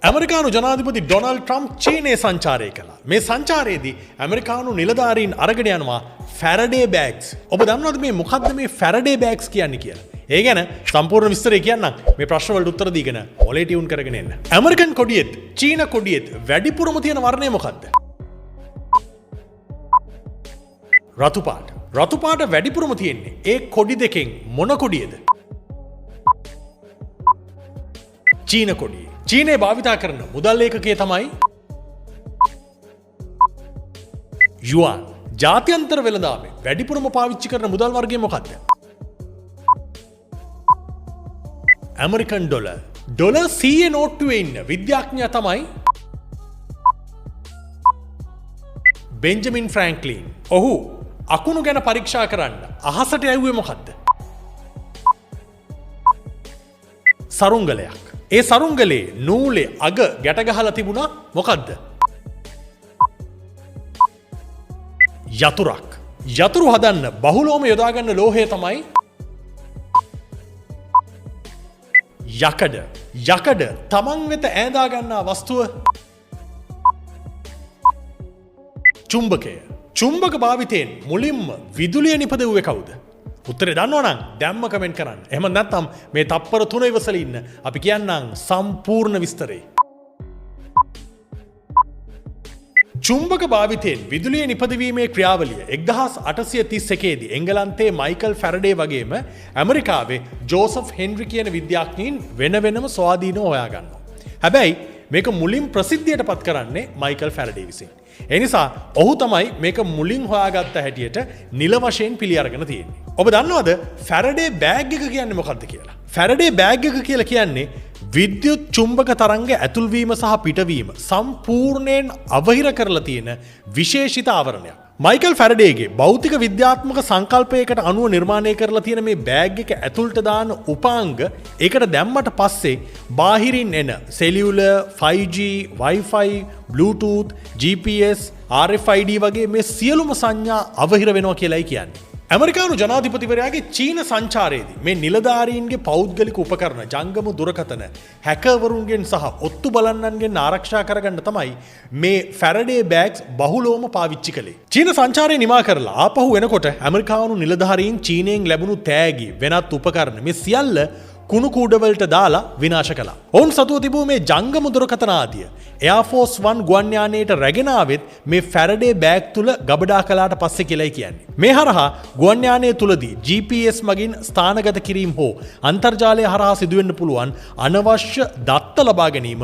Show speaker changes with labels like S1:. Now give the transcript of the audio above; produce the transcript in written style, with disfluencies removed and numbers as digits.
S1: ඇමරිකානු ජනාධිපති Donald Trump චීනයේ සංචාරය කළා. මේ සංචාරයේදී ඇමරිකානු නිලධාරීන් අරගෙන යනවා ෆැරඩේ බෑග්ස්. ඔබ දන්නවද මේ මොකද්ද මේ ෆැරඩේ බෑග්ස් කියන්නේ කියලා? ඒ ගැන සම්පූර්ණ විස්තරය කියන්නම්. මේ ප්‍රශ්න වලට උත්තර දීගෙන ඔලේ ටියුන් කරගෙන එන්න. ඇමරිකන් කොඩියෙත් චීන කොඩියෙත් වැඩිපුරම තියෙන වර්ණය මොකද්ද? රතු පාට. රතු පාට වැඩිපුරම තියෙන්නේ ඒ කොඩි දෙකෙන් මොන කොඩියද? චීන කොඩිය. චීනයේ භාවිතා කරන මුදල් ඒකකය තමයි යුවාන්. ජාත්‍යන්තර වෙළඳාමේ වැඩිපුරම පාවිච්චි කරන මුදල් වර්ගය මොකක්ද? American dollar. ඩොලර් 100 නෝට්ටුවේ ඉන්න විද්‍යාඥයා තමයි බෙන්ජමින් ෆ්‍රැන්ක්ලින්. ඔහු අකුණු ගැන පරීක්ෂා කරන්න අහසට යවුවේ මොකක්ද? සරුංගලයක්. ඒ සරුංගලේ නූලේ අග ගැට ගහලා තිබුණා මොකද්ද? යතුරක්. යතුරු හදන්න බහුලවම යොදා ගන්න ලෝහය තමයි යකඩ. යකඩ තමන් වෙත ඈඳා ගන්නා වස්තුව චුම්බකය. චුම්බක භාවිතයෙන් මුලින්ම විදුලිය නිපදවුවේ කවුද? උත්තරේ දන්නවනම් දැම්ම කමෙන්ට් කරන්න. එහෙම නැත්නම් මේ තප්පර 3 ඉවසලා ඉන්න. අපි කියන්නම් සම්පූර්ණ විස්තරේ. චුම්බක භාවිතයෙන් විදුලිය නිපදවීමේ ක්‍රියාවලිය 1831 දී එංගලන්තයේ මයිකල් ෆැරඩේ වගේම ඇමරිකාවේ ජෝසප් හෙන්රි කියන විද්‍යාඥයින් වෙන වෙනම ස්වාධීනව හොයාගන්නවා. හැබැයි මේක මුලින් ප්‍රසිද්ධියට පත් කරන්නේ මයිකල් ෆැරඩේ විසින්. ඒ නිසා ඔහු තමයි මේක මුලින් හොයාගත්ත හැටියට නිල වශයෙන් පිළි අරගෙන තියෙන්නේ. ඔබ දන්නවද ෆැරඩේ බෑග් එක කියන්නේ මොකක්ද කියලා? ෆැරඩේ බෑග් එක කියලා කියන්නේ විද්‍යුත් චුම්බක තරංග ඇතුල්වීම සහ පිටවීම සම්පූර්ණයෙන් අවහිර කරලා තියෙන විශේෂිත ආවරණයක්. මයිකල් ෆැරඩේගේ භෞතික විද්‍යාත්මක සංකල්පයකට අනුව නිර්මාණය කරලා තියෙන මේ බෑග් එක ඇතුළට දාන උපාංග ඒකට දැම්මට පස්සේ බාහිරින් එන cellular, 5G, Wi-Fi, Bluetooth, GPS, RFID වගේ මේ සියලුම සංඥා අවහිර වෙනවා කියලායි කියන්නේ. ඇමරිකානු ජනාධිපතිවරයාගේ චීන සංචාරයේදී මේ නිලධාරීන්ගේ පෞද්ගලික උපකරණ ජංගම දුරකථන හැකර්වරුන්ගෙන් සහ ඔත්තු බලන්නන්ගෙන් ආරක්ෂා කරගන්න තමයි මේ ෆැරඩේ බෑග්ස් බහුලවම පාවිච්චි කළේ. චීන සංචාරය නිමා කරලා ආපහු එනකොට ඇමරිකානු නිලධාරීන් චීනයෙන් ලැබුණු තෑගි වෙනත් උපකරණ මේ සියල්ල කුණු කූඩවලට දාලා විනාශ කළා. ඔවුන් සතුව තිබූ මේ ජංගම දුරකථන ආදිය Air Force 1 ගුවන් යානයට රැගෙන ආවෙත් මේ ෆැරඩේ බෑග් තුල ගබඩා කළාට පස්සේ කියලායි කියන්නේ. මේ හරහා ගුවන් යානය තුලදී GPS මගින් ස්ථානගත කිරීම හෝ අන්තර්ජාලය හරහා සිදුවෙන්න පුළුවන් අනවශ්‍ය දත්ත ලබා ගැනීම